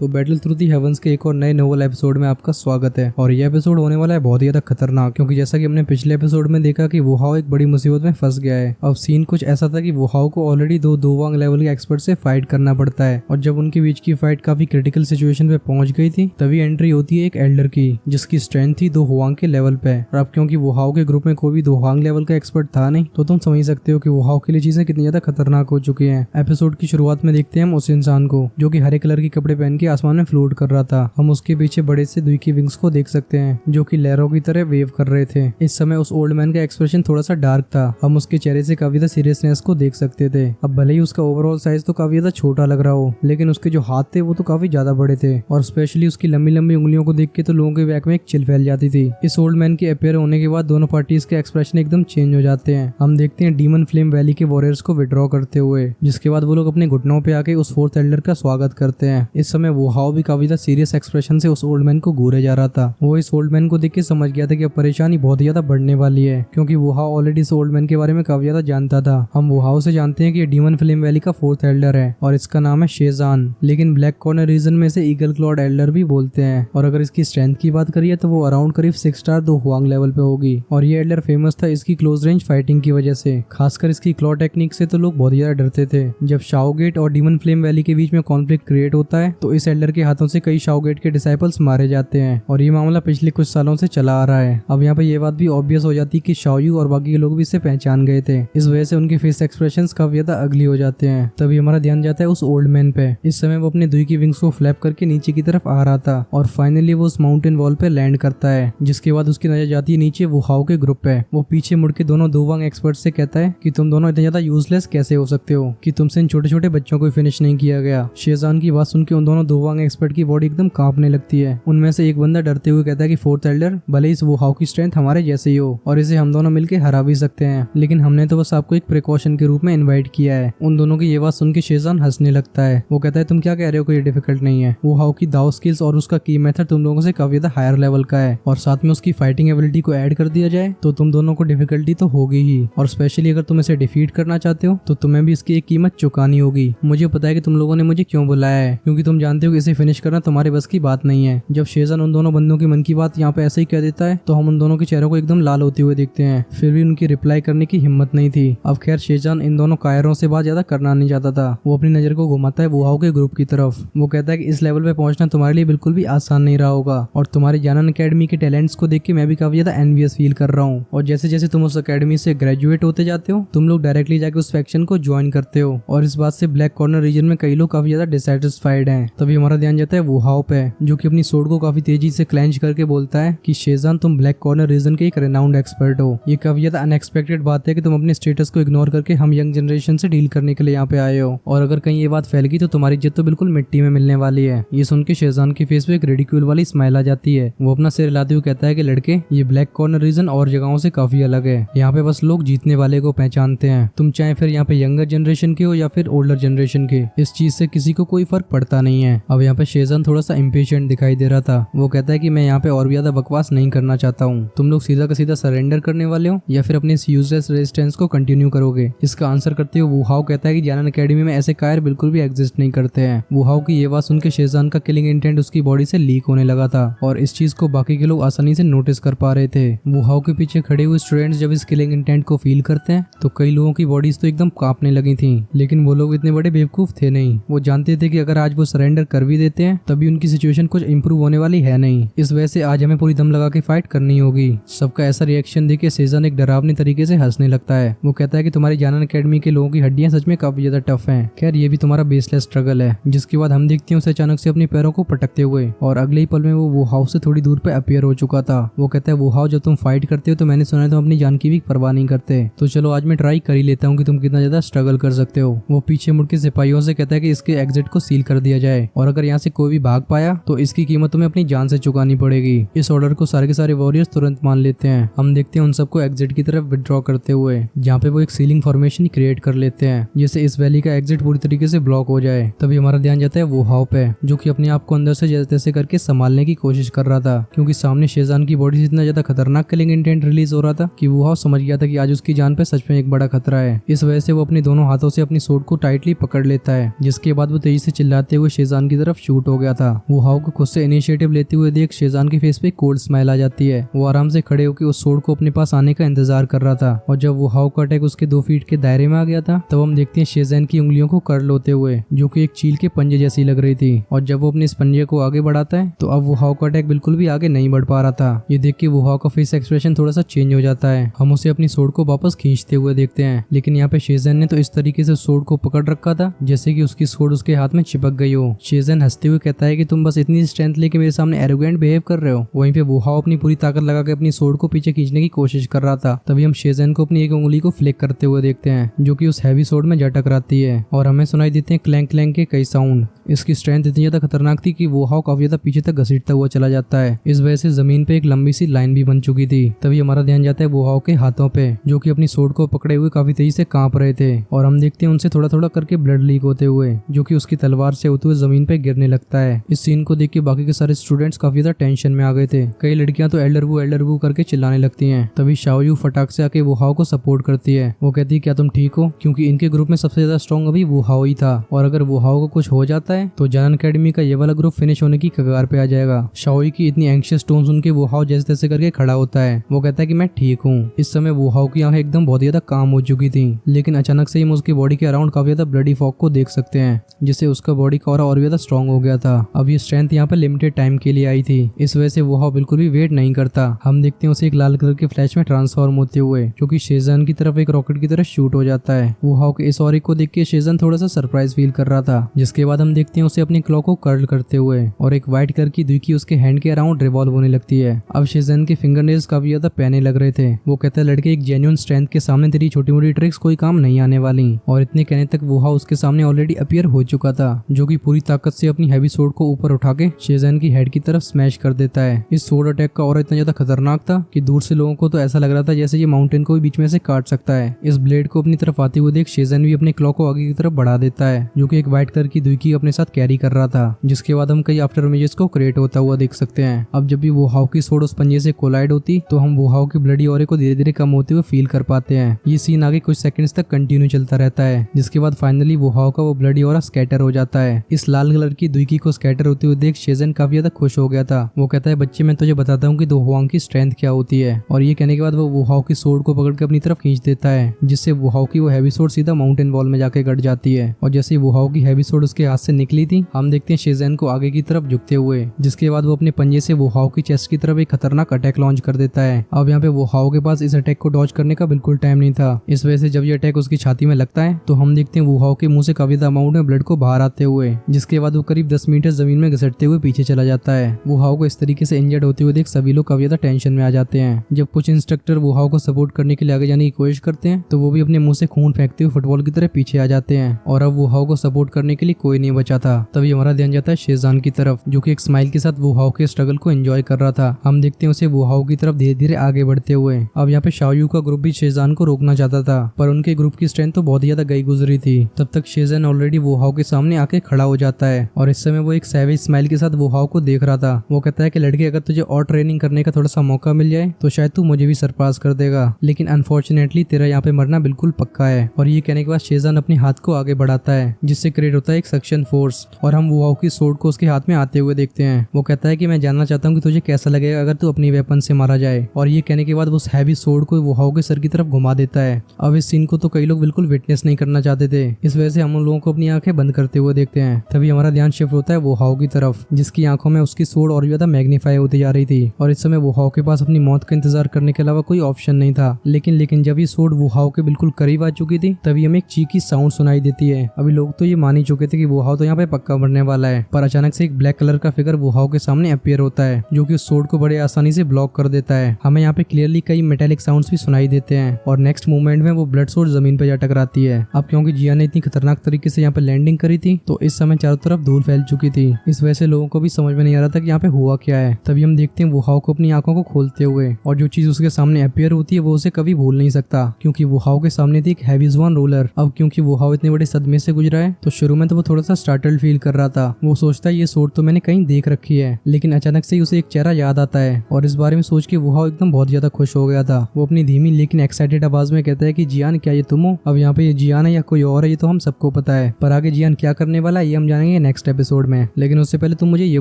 तो battle through the heavens के एक और नए नोवेल एपिसोड में आपका स्वागत है। और ये एपिसोड होने वाला है बहुत ही ज्यादा खतरनाक, क्योंकि जैसा कि हमने पिछले एपिसोड में देखा कि वुहाओ एक बड़ी मुसीबत में फंस गया है। अब सीन कुछ ऐसा था कि वुहाओ को ऑलरेडी दो दोवांग लेवल के एक्सपर्ट से फाइट करना पड़ता है, और जब उनके बीच की फाइट काफी क्रिटिकल सिचुएशन पे पहुंच गई थी तभी एंट्री होती है एक एल्डर की, जिसकी स्ट्रेंथ थी दो हुआंग के लेवल पे। और अब क्योंकि वुहाओ के ग्रुप में कोई भी दो हुआंग लेवल का एक्सपर्ट था नहीं, तो तुम समझ सकते हो कि वुहाओ के लिए चीजें कितनी ज्यादा खतरनाक हो चुकी हैं। एपिसोड की शुरुआत में देखते हैं हम उस इंसान को जो कि हरे कलर के कपड़े पहन के आसमान में फ्लोट कर रहा था। हम उसके पीछे बड़े से दुई की विंग्स को देख सकते हैं जो कि लहरों की तरह वेव कर रहे थे। इस समय उस ओल्ड मैन का एक्सप्रेशन थोड़ा सा डार्क था, हम उसके चेहरे से काफी ज्यादा सीरियसनेस को देख सकते थे। अब भले ही उसका ओवरऑल साइज तो काफी ज्यादा छोटा लग रहा हो, लेकिन उसके जो हाथ थे वो तो काफी ज्यादा बड़े थे, और स्पेशली उसकी लंबी लंबी उंगलियों को देख के तो लोगों के बैक में एक चिल फैल जाती थी। इस ओल्ड मैन के अपेयर होने के बाद दोनों पार्टीज के एक्सप्रेशन एकदम चेंज हो जाते हैं। हम देखते हैं डीमन फ्लेम वैली के वॉरियर्स को विड्रॉ करते हुए, जिसके बाद वो लोग अपने घुटनों पे आके उस फोर्थ एल्डर का स्वागत करते हैं। इस समय वुहाओ भी काफी ज्यादा सीरियस एक्सप्रेशन से उस ओल्ड मैन को घूरे जा रहा था। वो इस ओल्ड मैन को देख के समझ गया था कि अब परेशानी बहुत ज्यादा बढ़ने वाली है, क्योंकि वुहाओ ऑलरेडी इस ओल्ड मैन के बारे में काफी ज्यादा जानता था। हम वुहाओ से जानते हैं कि ये डीमन फ्लेम वैली का फोर्थ एल्डर है और इसका नाम है शेजान, लेकिन ब्लैक कॉर्नर रीजन में से ईगल क्लॉड एल्डर भी बोलते हैं। और अगर इसकी स्ट्रेंथ की बात करिए तो वो अराउंड करीब 6 स्टार दो हुआंग लेवल पे होगी। और ये एल्डर फेमस था इसकी क्लोज रेंज फाइटिंग की वजह से, खासकर इसकी क्लॉ टेक्निक से तो लोग बहुत ज्यादा डरते थे। जब शाओगेट और डीमन फ्लेम वैली के बीच में कॉन्फ्लिक्ट क्रिएट होता है तो इस एल्डर के हाथों से कई शाओगेट के डिसाइपल्स मारे जाते हैं, और ये मामला पिछले कुछ सालों से चला आ रहा है। अब यहाँ पे ये बात भी ऑब्वियस हो जाती है कि शाओयू और बाकी के लोग भी इसे पहचान गए थे, इस वजह से उनके फेस एक्सप्रेशंस काफी ज्यादा अगली हो जाते हैं। तभी हमारा ध्यान जाता है उस ओल्ड मैन पे। इस समय वो अपने दुई की विंग्स को फ्लैप करके नीचे की तरफ आ रहा था, और फाइनली वो उस माउंटेन वॉल पे लैंड करता है, जिसके बाद उसकी नजर जाती है नीचे वुहाओ के ग्रुप पे। वो पीछे मुड़ के दोनों दोवांग एक्सपर्ट से कहता है कि तुम दोनों इतने ज्यादा यूजलेस कैसे हो सकते हो कि तुमसे इन छोटे छोटे बच्चों को फिनिश नहीं किया गया। शेजान की बात सुन के उन दोनों दोवांग एक्सपर्ट की बॉडी एकदम कांपने लगती है। उनमें से एक बंदा डरते हुए कहता है कि फोर्थ एल्डर, भले इस वुहाओ की स्ट्रेंथ हमारे जैसे ही हो और इसे हम दोनों मिलकर हरा भी सकते हैं, लेकिन हमने तो बस आपको एक प्रिकॉशन के रूप में इनवाइट किया है। उन दोनों की ये बात सुन के शेजान हंसने लगता है। वो कहता है तुम क्या कह रहे हो, कोई डिफिकल्ट नहीं है। वुहाओ की दाव स्किल्स और उसका की मेथड तुम लोगों से काफी ज्यादा हायर लेवल का है, और साथ में उसकी फाइटिंग एबिलिटी को ऐड कर दिया जाए तो तुम दोनों को डिफिकल्टी तो होगी ही, और स्पेशली अगर तुम इसे डिफीट करना चाहते हो तो तुम्हें भी इसकी एक कीमत चुकानी होगी। मुझे पता है कि तुम लोगों ने मुझे क्यों बुलाया है, क्योंकि तुम जानते हो कि इसे फिनिश करना तुम्हारे बस की बात नहीं है। जब शेजान उन दोनों बंदों की मन की बात यहाँ पे ऐसे ही कह देता है तो हम उन दोनों के चेहरों को एकदम लाल होते हुए देखते हैं, फिर भी उनकी रिप्लाई करने की हिम्मत नहीं थी। अब खैर शेजान इन दोनों कायरों से बात ज्यादा करना नहीं चाहता था। वो अपनी नजर को घुमाता है वुहाओ के ग्रुप की तरफ। वो कहता है कि इस लेवल पे पहुंचना तुम्हारे लिए बिल्कुल भी आसान नहीं रहा होगा, और तुम्हारी जानन अकेडमी के टैलेंट्स को देख के मैं भी काफी ज्यादा एनवियस फील कर रहा हूँ। और जैसे जैसे तुम उस अकेडमी से ग्रेजुएट होते जाते हो तुम लोग डायरेक्टली जाके उस फैक्शन को ज्वाइन करते हो, और इस बात से ब्लैक कॉर्नर रीजन में कई लोग काफी ज्यादा डिसैटिस्फाइड हैं। तभी हमारा ध्यान जाता है वुहाओ पे, जो कि अपनी सोर्ड को काफी तेजी से क्लेंच करके बोलता है कि शेजान, तुम ब्लैक कॉर्नर रीजन के एक रेनाउंड एक्सपर्ट हो। ये काफी ज्यादा अनएक्सपेक्टेड बात है कि तुम अपने स्टेटस को इग्नोर करके हम यंग जनरेशन से डील करने के लिए यहाँ पे आए हो, और अगर कहीं ये बात फैल गई तो तुम्हारी इज्जत तो बिल्कुल मिट्टी में मिलने वाली है। ये सुन के शेजान के फेस पे एक रिडिक्यूल वाली स्माइल आ जाती है। वो अपना सिर हिलाते हुए कहता है कि लड़के, ये ब्लैक कॉर्नर रीजन और जगहों से काफी अलग है। यहाँ पे बस लोग जीतने वाले को पहचानते हैं। तुम चाहे फिर यहाँ पे यंगर जनरेशन के हो या फिर ओल्डर जनरेशन के, इस चीज से किसी को कोई फर्क पड़ता नहीं है। अब यहाँ पे शेजान थोड़ा सा इम्पेशेंट दिखाई दे रहा था। वो कहता है कि मैं यहाँ पे और भी ज्यादा बकवास नहीं करना चाहता हूँ। तुम लोग सीधा का सीधा सरेंडर करने वाले हो या फिर अपने इस यूजलेस रेजिस्टेंस को कंटिन्यू करोगे। इसका आंसर करते हुए वुहाओ कहता है कि जानन अकेडमी में ऐसे कायर बिल्कुल भी एग्जिस्ट नहीं करते हैं। वुहाओ की ये बात सुन के शेजान का किलिंग इंटेंट उसकी बॉडी से लीक होने लगा था, और इस चीज को बाकी के लोग आसानी से नोटिस कर पा रहे थे। वुहाओ के पीछे खड़े हुए स्टूडेंट्स जब इस किलिंग इंटेंट को फील करते हैं तो कई लोगों की बॉडीज तो एकदम कांपने लगी थी, लेकिन वो लोग इतने बड़े बेवकूफ थे नहीं। वो जानते थे कि अगर आज वो सरेंडर कर भी देते हैं तभी उनकी सिचुएशन कुछ इंप्रूव होने वाली है नहीं। इस वजह से आज हमें पूरी दम लगा के फाइट करनी होगी। सबका ऐसा रिएक्शन देख के शेजान एक डरावनी तरीके से हंसने लगता है। वो कहता है कि तुम्हारी जानन अकेडमी के लोगों की हड्डियां सच में काफी ज्यादा टफ हैं। खैर ये भी तुम्हारा बेसलेस स्ट्रगल है। जिसके बाद हम देखते हैं उसे अचानक से अपने पैरों को पटकते हुए, और अगले ही पल में वो वुहाओ से थोड़ी दूर पे अपीयर हो चुका था। वो कहता है वुहाओ, जब तुम फाइट करते हो तो मैंने सुना है तुम अपनी जान की भी परवाह नहीं करते, तो चलो आज मैं ट्राई कर ही लेता हूँ कि तुम कितना ज्यादा स्ट्रगल कर सकते हो। वो पीछे मुड़ के सिपाहियों से कहता है कि इसके एग्जिट को सील कर दिया जाए, और अगर यहाँ से कोई भी भाग पाया तो इसकी कीमत तुम्हें अपनी जान से चुकानी पड़ेगी। इस ऑर्डर को सारे के सारे वॉरियर्स तुरंत मान लेते हैं। हम देखते हैं उन सबको एग्जिट की तरफ विड्रॉ करते हुए, जहाँ पे वो एक सीलिंग फॉर्मेशन क्रिएट कर लेते हैं जिससे इस वैली का एग्जिट पूरी तरीके से ब्लॉक हो जाए। तभी हमारा ध्यान जाता है वुहाओ पे, जो कि अपने आप को अंदर से जैसे तैसे करके संभालने की कोशिश कर रहा था, क्योंकि सामने शेजान की बॉडी से इतना ज्यादा खतरनाक किलिंग इंटेंट रिलीज हो रहा था कि वुहाओ समझ गया था कि आज उसकी जान पे सच में एक बड़ा खतरा है। इस वजह से वो अपने दोनों हाथों से अपनी सोर्ड को टाइटली पकड़ लेता है, जिसके बाद वो तेजी से चिल्लाते हुए शेजान शेजान की तरफ शूट हो गया था। वो हाउ को खुद से इनिशिएटिव लेते हुए देख शेजान के फेस पे कोल्ड स्माइल आ जाती है। वो आराम से खड़े होकर उस सोड को अपने पास आने का इंतजार कर रहा था और जब वो हाउ का अटैक उसके 2 फीट के दायरे में आ गया था तब हम देखते हैं शेजान की उंगलियों को कर्ल होते हुए, जो कि एक चील के पंजे जैसी लग रही थी। और जब वो अपने इस पंजे को आगे बढ़ाता है तो अब वो हाउ का अटैक बिल्कुल भी आगे नहीं बढ़ पा रहा था। ये देख के वो हाउ का फेस एक्सप्रेशन थोड़ा सा चेंज हो जाता है। हम उसे अपनी सोड को वापस खींचते हुए देखते हैं, लेकिन यहाँ पे शेजन ने तो इस तरीके से सोड को पकड़ रखा था जैसे कि उसकी सोड उसके हाथ में चिपक गई हो। शेजन हंसते हुए कहता है कि तुम बस इतनी स्ट्रेंथ लेके मेरे सामने एरोगेंट बिहेव कर रहे हो। वहीं पे वो हाउ अपनी पूरी ताकत लगा के अपनी सोड को पीछे खींचने की कोशिश कर रहा था। तभी हम शेजन को अपनी एक उंगली को फ्लिक करते हुए देखते हैं जो कि उस हैवी सोड में जा टकराती है और हमें सुनाई देते हैं क्लैंक क्लैंक के कई साउंड। इसकी स्ट्रेंथ इतनी ज्यादा खतरनाक थी कि वो हाउ काफी ज्यादा पीछे तक घसीटता हुआ चला जाता है। इस वजह से जमीन पे एक लंबी सी लाइन भी बन चुकी थी। तभी हमारा ध्यान जाता है वो हाउ के हाथों पे, जो कि अपनी सोड को पकड़े हुए काफी तेजी से कांप रहे थे और हम देखते हैं उनसे थोड़ा थोड़ा करके ब्लड लीक होते हुए, जो कि उसकी तलवार से होते हुए जमीन पे गिरने लगता है। इस सीन को देख के बाकी के सारे स्टूडेंट्स काफी ज्यादा टेंशन में आ गए थे। कई लड़कियां तो एल्डर वू करके चिल्लाने लगती हैं। तभी शाओयू फटाक से आके वो हाउ को सपोर्ट करती है। वो कहती है क्या तुम ठीक हो, क्योंकि इनके ग्रुप में सबसे ज्यादा स्ट्रॉन्ग अभी वो हाउ ही था और अगर वो हाउ को कुछ हो जाता है तो जानन अकेडमी का ये वाला ग्रुप फिनिश होने की कगार पे आ जाएगा। शाओयू की इतनी एंग्शियस टोन सुन के वो हाउ जैसे तैसे करके खड़ा होता है। वो कहता है कि मैं ठीक हूँ। इस समय वो हाउ की आंखें एकदम बहुत ज्यादा काम हो चुकी थी, लेकिन अचानक से ही हम उसकी बॉडी के अराउंड काफी ज्यादा ब्लडी फॉग को देख सकते हैं, जिससे उसका बॉडी का ऑरा और भी ज्यादा स्ट्रॉन्ग हो गया था। अब ये स्ट्रेंथ यहाँ पे लिमिटेड टाइम के लिए आई थी, इस वजह से वो हाउ बिल्कुल भी वेट नहीं करता। हम देखते हैं उसे एक लाल कलर के फ्लैश में ट्रांसफॉर्म होते हुए, जो कि शेजन की तरफ एक रॉकेट की तरह शूट हो जाता है। वो हाउ के इस ऑरे को देख के शेजन थोड़ा सा सरप्राइज फील कर रहा था, जिसके बाद हम देखते हैं उसे अपनी क्लॉ को कर्ल करते हुए और एक व्हाइट कलर की दुई उसके हैंड के अराउंड रिवॉल्व होने लगती है। अब शेजन के फिंगर नेल्स काफी ज्यादा पैने लग रहे थे। वो कहता है लड़के एक जेन्युइन स्ट्रेंथ के सामने तेरी छोटी मोटी ट्रिक्स कोई काम नहीं आने वाली। और इतने कहने तक वो हाउ उसके सामने ऑलरेडी अपीयर हो चुका था, जो कि पूरी ताकत से अपनी हैवी सोर्ड को ऊपर उठा के शेजन की हेड की तरफ स्मैश कर देता है। इस सोर्ड अटैक का ऑरा इतना ज्यादा खतरनाक था कि दूर से लोगों को तो ऐसा लग रहा था जैसे ये माउंटेन को भी बीच में से काट सकता है। इस ब्लेड को अपनी तरफ आते हुए देख शेजन भी अपने क्लॉ को आगे की तरफ बढ़ा देता है, जो कि एक व्हाइट कलर की दुई अपने साथ कैरी कर रहा था, जिसके बाद हम कई आफ्टर इमेजेस को क्रिएट होता हुआ देख सकते हैं। अब जब भी वो हाउ की सोर्ड उस पंजे से कोलाइड होती तो हम वो हाउ की ब्लडी ऑरे को धीरे धीरे कम होते हुए फील कर पाते हैं। ये सीन आगे कुछ सेकंड्स तक कंटिन्यू चलता रहता है, जिसके बाद फाइनली वो हाउ का वो ब्लडी ऑरा स्कैटर हो जाता है। इस लाल कलर की दुई को स्कैटर होते हुए देख शेजन काफी ज्यादा खुश हो गया था। वो कहता है बच्चे मैं तुझे बताता हूँ कि दो हुआंग की स्ट्रेंथ क्या होती है। और ये कहने के बाद वो हाउ की सोर्ड को पकड़ के अपनी तरफ खींच देता है, जिससे वो हाउ की वो हैवी सोर्ड सीधा माउंटेन वॉल में जाके गड़ जाती है। और जैसे वो हाउ की हैवी सोर्ड उसके हाथ से निकली थी, हम देखते हैं शेजन को आगे की तरफ झुकते हुए, जिसके बाद वो अपने पंजे से वो हाउ की चेस्ट की तरफ एक खतरनाक अटैक लॉन्च कर देता है। अब यहाँ पे वो हाउ के पास इस अटैक को डॉज करने का बिल्कुल टाइम नहीं था। इस वजह से जब ये अटैक उसकी छाती में लगता है तो हम देखते हैं वो हाउ के मुंह से काफी ज्यादा अमाउंट में ब्लड को बाहर आते हुए, जिसके बाद वो करीब 10 मीटर जमीन में घसटते हुए पीछे चला जाता है। वो हाउ को इस तरीके से इंजर्ड होते हुए देख सभी लोग काफी ज्यादा टेंशन में आ जाते हैं। जब कुछ इंस्ट्रक्टर वो हाउ को सपोर्ट करने के लिए आगे जाने की कोशिश करते हैं तो वो भी अपने मुंह से खून फेंकते हुए फुटबॉल की तरह पीछे आ जाते हैं और अब वो हाउ को सपोर्ट करने के लिए कोई नहीं बचा था। तभी हमारा ध्यान जाता है शेजान की तरफ, जो कि एक स्माइल के साथ वो हाउ के स्ट्रगल को एंजॉय कर रहा था। हम देखते हैं उसे वो हाउ की तरफ धीरे धीरे आगे बढ़ते हुए। अब यहाँ पे शाओयू का ग्रुप भी शेजान को रोकना चाहता था, पर उनके ग्रुप की स्ट्रेंथ तो बहुत ही ज्यादा गई गुजरी थी। तब तक शेजन ऑलरेडी वो हाउ के सामने आके खड़ा हो जाता है और इस समय वो एक सैवेज स्माइल के साथ वो हाउ को देख रहा था। वो कहता है कि लड़के अगर तुझे और ट्रेनिंग करने का थोड़ा सा मौका मिल जाए तो शायद तू मुझे भी सरपास कर देगा, लेकिन अनफॉर्चुनेटली तेरा यहाँ पे मरना बिल्कुल पक्का है। और ये कहने के बाद शेजन अपने हाथ को आगे बढ़ाता है, जिससे क्रिएट होता है एक सक्शन फोर्स और हम वो हाउ की सोर्ड को उसके हाथ में आते हुए देखते हैं। वो कहता है कि मैं जानना चाहता हूँ कि तुझे कैसा लगेगा अगर तू अपनी वेपन से मारा जाए। और ये कहने के बाद वो हैवी सोर्ड को वो हाउ के सर की तरफ घुमा देता है। अब इस सीन को तो कई लोग बिल्कुल विटनेस नहीं करना चाहते थे, इस वजह से हम उन लोगों को अपनी आंखें बंद करते हुए देखते हैं। तभी हमारा ध्यान शिफ्ट होता है वो हाउ की तरफ, जिसकी आंखों में उसकी सोर्ड और ज्यादा मैग्नीफाई होती जा रही थी। और इस समय वो हाउ के पास अपनी मौत का इंतजार करने के अलावा कोई ऑप्शन नहीं था। लेकिन जब ये सोर्ड वो हाउ के बिल्कुल करीब आ चुकी थी तभी हमें एक चीख की साउंड सुनाई देती है। अभी लोग तो ये मान ही चुके थे कि वो हाउ तो यहाँ पे पक्का मरने वाला है, पर अचानक से एक ब्लैक कलर का फिगर वो हाउ के सामने अपीयर होता है, जो कि उस सोर्ड को बड़े आसानी से ब्लॉक कर देता है। हमें यहाँ पे क्लियरली कई मेटेलिक साउंड्स भी सुनाई देते हैं और नेक्स्ट मूवमेंट में वो ब्लड सोर्ड जमीन पे जा टकराती है। अब क्योंकि जिया ने इतनी खतरनाक तरीके से यहाँ पे लैंडिंग करी थी तो इस समय चारों तरफ धूल फैल चुकी थी। इस वजह से लोगों को भी समझ में नहीं आ रहा था कि यहाँ पे हुआ क्या है। तभी हम देखते हैं वो हाउ को अपनी आंखों को खोलते हुए, और जो चीज उसके सामने अपीयर होती है वो उसे कभी भूल नहीं सकता, क्योंकि वो हाउ के सामने थी एक हैवी ज़वान रोलर। अब क्योंकि वो हाउ इतने बड़े सदमे से गुजरा है तो शुरू में तो वो थोड़ा सा स्टार्टल्ड फील कर रहा था। वो सोचता है ये सोर्ड तो मैंने कहीं देख रखी है, लेकिन अचानक से ही उसे एक चेहरा याद आता है और इस बारे में सोच के वो हाउ एकदम बहुत ज्यादा खुश हो गया था। वो अपनी धीमी लेकिन एक्साइटेड आवाज में कहता है कि जियान क्या ये तुम हो? अब यहाँ पे ये जियान है या कोई और है ये तो हम सबको पता है, पर आगे जियान क्या करने वाला है ये हम जानेंगे करेंगे नेक्स्ट एपिसोड में। लेकिन उससे पहले तुम मुझे ये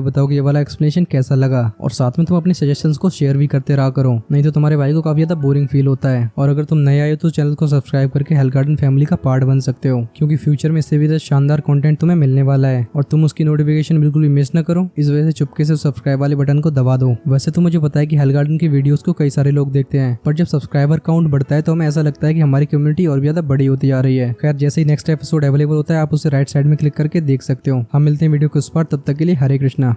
बताओ कि ये वाला एक्सप्लेनेशन कैसा लगा, और साथ में तुम अपने सजेशंस को शेयर भी करते रहा करो, नहीं तो तुम्हारे भाई को काफी ज्यादा बोरिंग फील होता है। और अगर तुम नए आए हो तो चैनल को सब्सक्राइब करके हेल गार्डन फैमिली का पार्ट बन सकते हो, क्योंकि फ्यूचर में इससे भी ज्यादा शानदार कंटेंट तुम्हें मिलने वाला है और तुम उसकी नोटिफिकेशन बिल्कुल भी मिस न करो। इस वजह से चुपके से सब्सक्राइब वाले बटन को दबा दो। वैसे तो मुझे पता है कि हेल गार्डन की वीडियोस को कई सारे लोग देखते हैं, पर जब सब्सक्राइबर काउंट बढ़ता है तो हमें ऐसा लगता है कि हमारी कम्युनिटी और भी ज्यादा बड़ी होती जा रही है। खैर, जैसे ही नेक्स्ट एपिसोड अवेलेबल होता है आप उसे राइट साइड में क्लिक करके देख सकते हो। हम मिलते हैं वीडियो के उस पार, तब तक के लिए हरे कृष्णा।